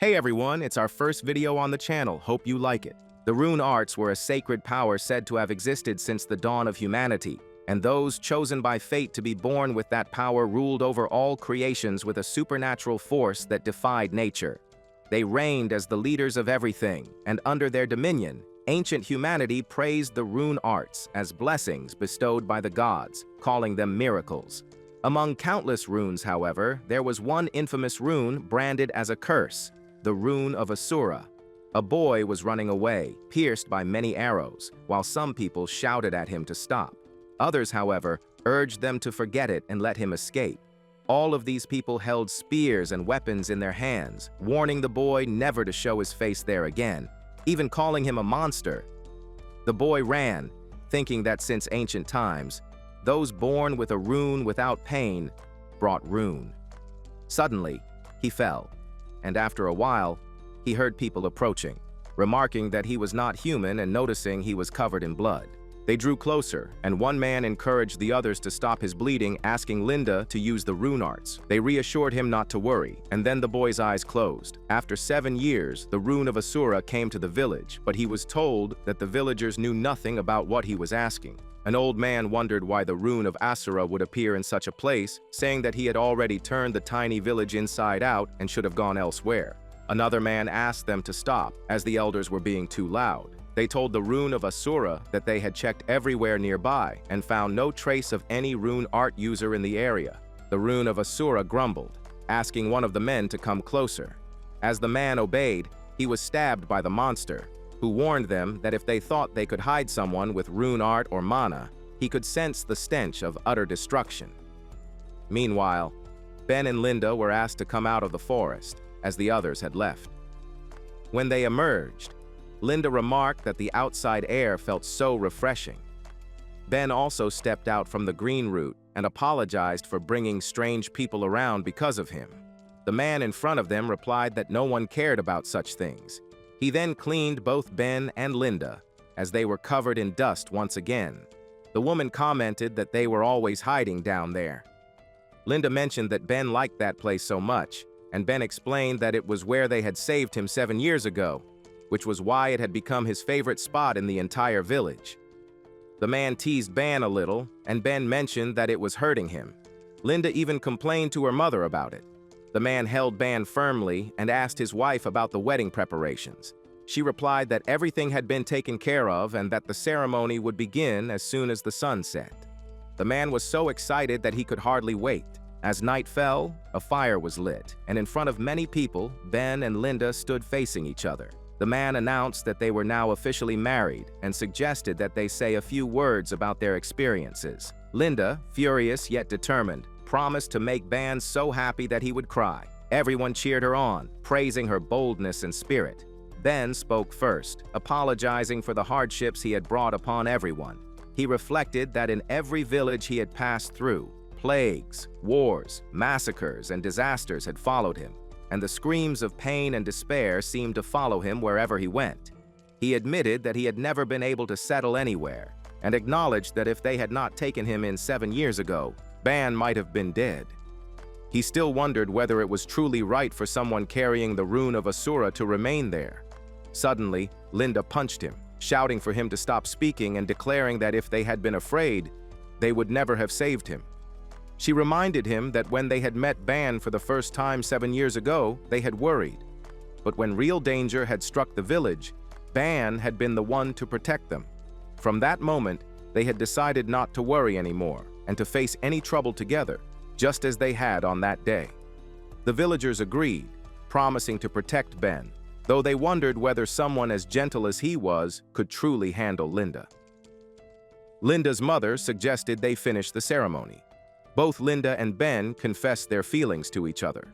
Hey everyone, it's our first video on the channel, hope you like it. The rune arts were a sacred power said to have existed since the dawn of humanity, and those chosen by fate to be born with that power ruled over all creations with a supernatural force that defied nature. They reigned as the leaders of everything, and under their dominion, ancient humanity praised the rune arts as blessings bestowed by the gods, calling them miracles. Among countless runes, however, there was one infamous rune branded as a curse, the Rune of Asura. A boy was running away, pierced by many arrows, while some people shouted at him to stop. Others, however, urged them to forget it and let him escape. All of these people held spears and weapons in their hands, warning the boy never to show his face there again, even calling him a monster. The boy ran, thinking that since ancient times, those born with a rune without pain brought ruin. Suddenly, he fell, and after a while, he heard people approaching, remarking that he was not human and noticing he was covered in blood. They drew closer, and one man encouraged the others to stop his bleeding, asking Linda to use the rune arts. They reassured him not to worry, and then the boy's eyes closed. After 7 years, the Rune of Asura came to the village, but he was told that the villagers knew nothing about what he was asking. An old man wondered why the Rune of Asura would appear in such a place, saying that he had already turned the tiny village inside out and should have gone elsewhere. Another man asked them to stop, as the elders were being too loud. They told the Rune of Asura that they had checked everywhere nearby and found no trace of any rune art user in the area. The Rune of Asura grumbled, asking one of the men to come closer. As the man obeyed, he was stabbed by the monster, who warned them that if they thought they could hide someone with rune art or mana, he could sense the stench of utter destruction. Meanwhile, Ben and Linda were asked to come out of the forest, as the others had left. When they emerged, Linda remarked that the outside air felt so refreshing. Ben also stepped out from the green route and apologized for bringing strange people around because of him. The man in front of them replied that no one cared about such things. He then cleaned both Ben and Linda, as they were covered in dust once again. The woman commented that they were always hiding down there. Linda mentioned that Ben liked that place so much, and Ben explained that it was where they had saved him 7 years ago, which was why it had become his favorite spot in the entire village. The man teased Ben a little, and Ben mentioned that it was hurting him. Linda even complained to her mother about it. The man held Ben firmly and asked his wife about the wedding preparations. She replied that everything had been taken care of and that the ceremony would begin as soon as the sun set. The man was so excited that he could hardly wait. As night fell, a fire was lit, and in front of many people, Ben and Linda stood facing each other. The man announced that they were now officially married and suggested that they say a few words about their experiences. Linda, furious yet determined, promised to make Ben so happy that he would cry. Everyone cheered her on, praising her boldness and spirit. Ben spoke first, apologizing for the hardships he had brought upon everyone. He reflected that in every village he had passed through, plagues, wars, massacres, and disasters had followed him, and the screams of pain and despair seemed to follow him wherever he went. He admitted that he had never been able to settle anywhere, and acknowledged that if they had not taken him in 7 years ago, Ben might have been dead. He still wondered whether it was truly right for someone carrying the Rune of Asura to remain there. Suddenly, Linda punched him, shouting for him to stop speaking and declaring that if they had been afraid, they would never have saved him. She reminded him that when they had met Ben for the first time 7 years ago, they had worried. But when real danger had struck the village, Ben had been the one to protect them. From that moment, they had decided not to worry anymore and to face any trouble together, just as they had on that day. The villagers agreed, promising to protect Ben, though they wondered whether someone as gentle as he was could truly handle Linda. Linda's mother suggested they finish the ceremony. Both Linda and Ben confessed their feelings to each other.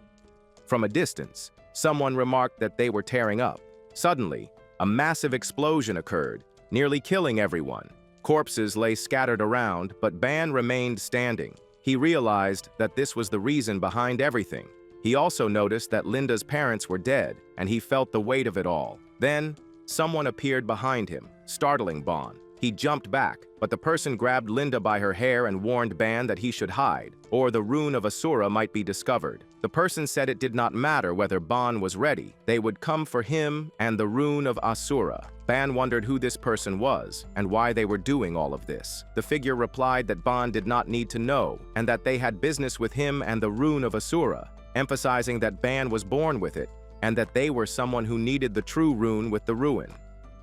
From a distance, someone remarked that they were tearing up. Suddenly, a massive explosion occurred, nearly killing everyone. Corpses lay scattered around, but Ben remained standing. He realized that this was the reason behind everything. He also noticed that Linda's parents were dead, and he felt the weight of it all. Then, someone appeared behind him, startling Ben. He jumped back, but the person grabbed Linda by her hair and warned Ben that he should hide, or the Rune of Asura might be discovered. The The person said it did not matter whether Ban was ready. They would come for him and the rune of Asura. Ban wondered who this person was and why they were doing all of this. The figure replied that Ban did not need to know and that they had business with him and the rune of Asura, emphasizing that Ban was born with it and that they were someone who needed the true rune with the ruin.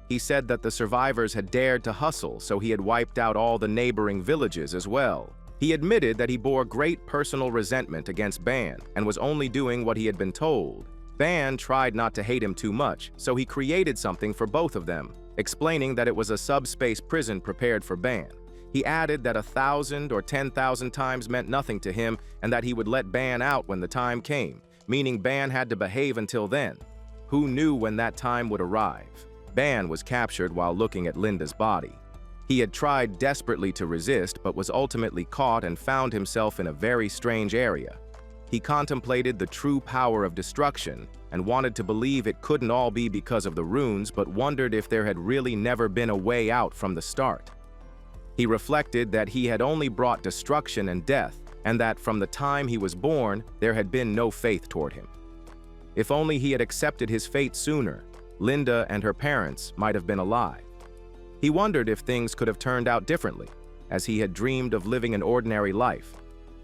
He said that the survivors had dared to hustle, so he had wiped out all the neighboring villages as well. He admitted that he bore great personal resentment against Ban and was only doing what he had been told. Ban tried not to hate him too much, so he created something for both of them, explaining that it was a subspace prison prepared for Ban. He added that 1,000 or 10,000 times meant nothing to him and that he would let Ban out when the time came, meaning Ban had to behave until then. Who knew when that time would arrive? Ban was captured while looking at Linda's body. He had tried desperately to resist but was ultimately caught and found himself in a very strange area. He contemplated the true power of destruction and wanted to believe it couldn't all be because of the runes, but wondered if there had really never been a way out from the start. He reflected that he had only brought destruction and death, and that from the time he was born, there had been no faith toward him. If only he had accepted his fate sooner, Linda and her parents might have been alive. He wondered if things could have turned out differently, as he had dreamed of living an ordinary life.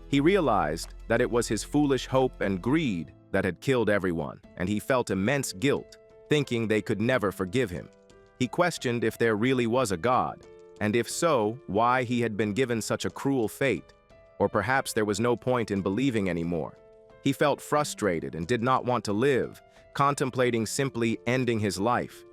He realized that it was his foolish hope and greed that had killed everyone, and he felt immense guilt, thinking they could never forgive him. He questioned if there really was a God, and if so, why he had been given such a cruel fate, or perhaps there was no point in believing anymore. He felt frustrated and did not want to live, contemplating simply ending his life.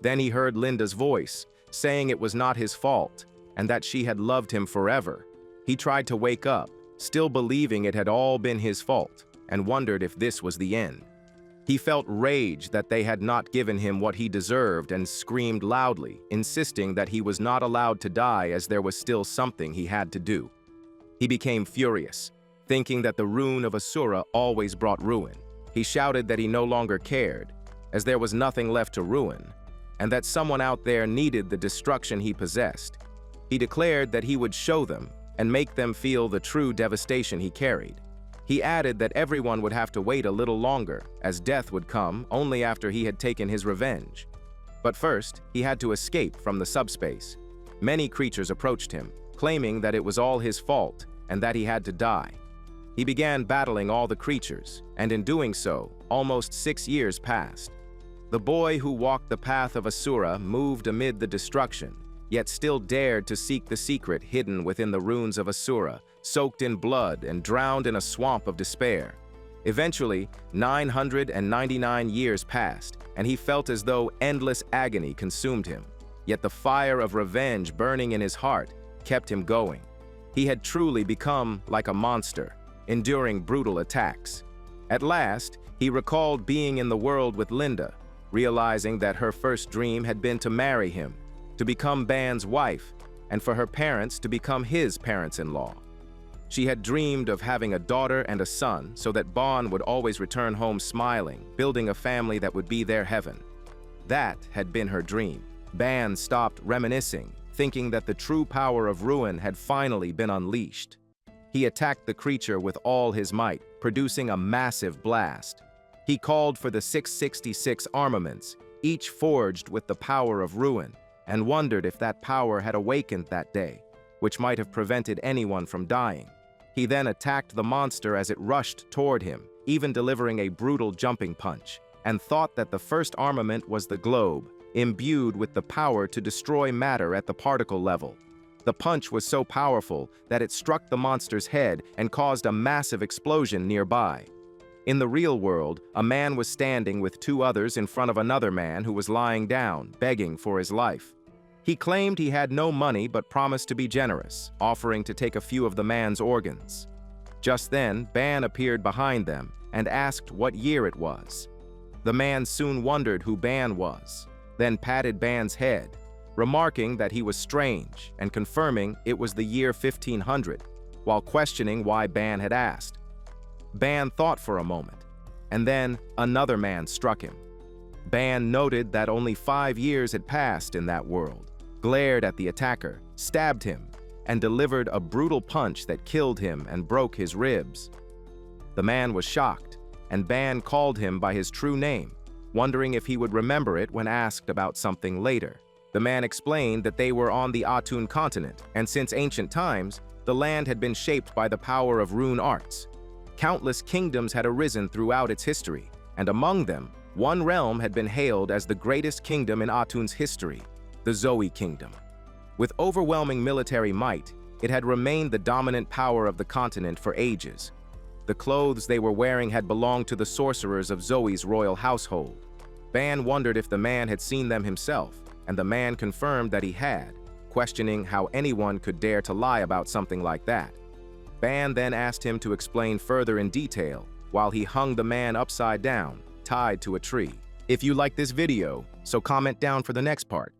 Then he heard Linda's voice, saying it was not his fault, and that she had loved him forever. He tried to wake up, still believing it had all been his fault, and wondered if this was the end. He felt rage that they had not given him what he deserved and screamed loudly, insisting that he was not allowed to die as there was still something he had to do. He became furious, thinking that the rune of Asura always brought ruin. He shouted that he no longer cared, as there was nothing left to ruin, and that someone out there needed the destruction he possessed. He declared that he would show them and make them feel the true devastation he carried. He added that everyone would have to wait a little longer, as death would come only after he had taken his revenge. But first, he had to escape from the subspace. Many creatures approached him, claiming that it was all his fault and that he had to die. He began battling all the creatures, and in doing so, almost 6 years passed. The boy who walked the path of Asura moved amid the destruction, yet still dared to seek the secret hidden within the runes of Asura, soaked in blood and drowned in a swamp of despair. Eventually, 999 years passed, and he felt as though endless agony consumed him. Yet the fire of revenge burning in his heart kept him going. He had truly become like a monster, enduring brutal attacks. At last, he recalled being in the world with Linda, realizing that her first dream had been to marry him, to become Ban's wife, and for her parents to become his parents-in-law. She had dreamed of having a daughter and a son so that Ban would always return home smiling, building a family that would be their heaven. That had been her dream. Ban stopped reminiscing, thinking that the true power of ruin had finally been unleashed. He attacked the creature with all his might, producing a massive blast. He called for the 666 armaments, each forged with the power of ruin, and wondered if that power had awakened that day, which might have prevented anyone from dying. He then attacked the monster as it rushed toward him, even delivering a brutal jumping punch, and thought that the first armament was the globe, imbued with the power to destroy matter at the particle level. The punch was so powerful that it struck the monster's head and caused a massive explosion nearby. In the real world, a man was standing with 2 others in front of another man who was lying down, begging for his life. He claimed he had no money but promised to be generous, offering to take a few of the man's organs. Just then, Ban appeared behind them and asked what year it was. The man soon wondered who Ban was, then patted Ban's head, remarking that he was strange and confirming it was the year 1500, while questioning why Ban had asked. Ban thought for a moment, and then another man struck him. Ban noted that only 5 years had passed in that world, glared at the attacker, stabbed him, and delivered a brutal punch that killed him and broke his ribs. The man was shocked, and Ban called him by his true name, wondering if he would remember it when asked about something later. The man explained that they were on the Atun continent, and since ancient times, the land had been shaped by the power of rune arts. Countless kingdoms had arisen throughout its history, and among them, one realm had been hailed as the greatest kingdom in Atun's history, the Zoe Kingdom. With overwhelming military might, it had remained the dominant power of the continent for ages. The clothes they were wearing had belonged to the sorcerers of Zoe's royal household. Ban wondered if the man had seen them himself, and the man confirmed that he had, questioning how anyone could dare to lie about something like that. Ban then asked him to explain further in detail while he hung the man upside down, tied to a tree. If you like this video, so comment down for the next part.